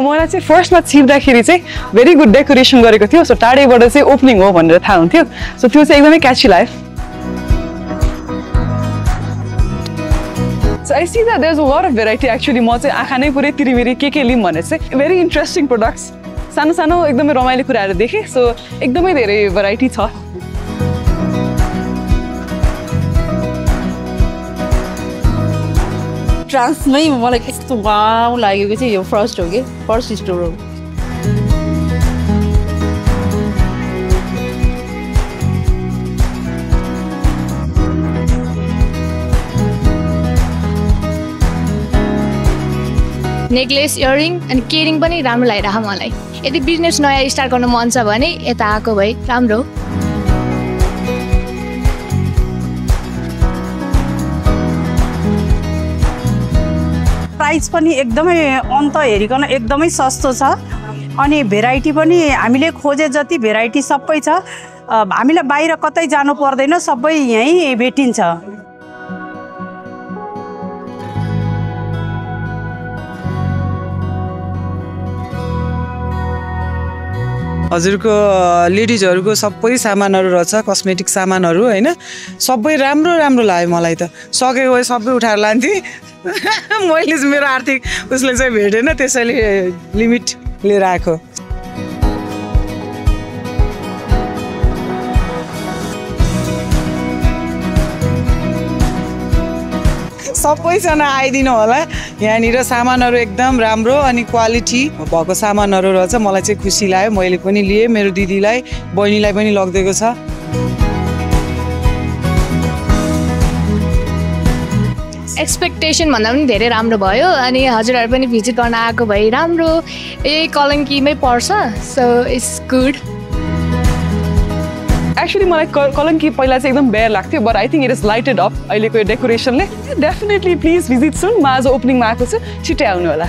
मलाई चाहिँ फर्स्टमा छिर्दाखेरि चाहिँ भेरी गुड डेकोरेसन गरेको थियो, सो टाढैबाट चाहिँ ओपनिङ हो भनेर थाहा हुन्थ्यो, सो त्यो चाहिँ एकदमै क्याची लाग्यो। So I see that there's a lot of variety actually. म चाहिँ आँखा नै पुरै तिरिमिरी के लिम भने चाहिँ भेरी इन्ट्रेस्टिङ प्रोडक्ट्स, सानो सानो एकदमै रमाइलो कुराहरू देखेँ, सो एकदमै धेरै भेराइटी छ। ट्रान्समै मलाई कस्तो वाउ लागेको चाहिँ यो फर्स्ट हो कि फर्स्ट स्टोर हो। नेकलेस, इयरिङ अनि केरिङ पनि राम्रो लागिरहेको मलाई। यदि बिजनेस नयाँ स्टार्ट गर्न मन छ भने यता आएको भए राम्रो। प्राइस पनि एकदमै अन्त हेरिकन एकदमै सस्तो छ अनि भेराइटी पनि हामीले खोजे जति भेराइटी सबै छ। हामीलाई बाहिर कतै जानु पर्दैन, सबै यहीँ भेटिन्छ। हजुरको लेडिजहरुको सबै सामानहरु रहेछ, कस्मेटिक सामानहरु हैन, सबै राम्रो राम्रो लाग्यो मलाई त। सकेको भए सबै उठाएर लान्थे। मैले मेरो आर्थिक उसले चाहिँ भेटेन, त्यसैले लिमिट लिएर आएको। सबैजना आइदिनु होला। यहाँनिर सामानहरु एकदम राम्रो अनि क्वालिटी भएको सामानहरु रहेछ, मलाई चाहिँ खुसी लाग्यो। मैले पनि लिए, मेरो दिदीलाई बहिनीलाई पनि लगिदिएको छ। एक्सपेक्टेसन भन्दा पनि धेरै राम्रो भयो अनि हजुरहरु पनि भिजिट गर्न आएको भए राम्रो। कलङ्कीमै पर्छ, सो इट्स गुड। एक्चुअली मलाई कलङ्की पहिला चाहिँ एकदम बेयर लाग्थ्यो, but I think it is lighted up अहिलेको डेकोरेसनले। डेफिनेटली प्लिज भिजिट सुन। म आज ओपनिङमा आएको छु, छिट्टै आउनु होला।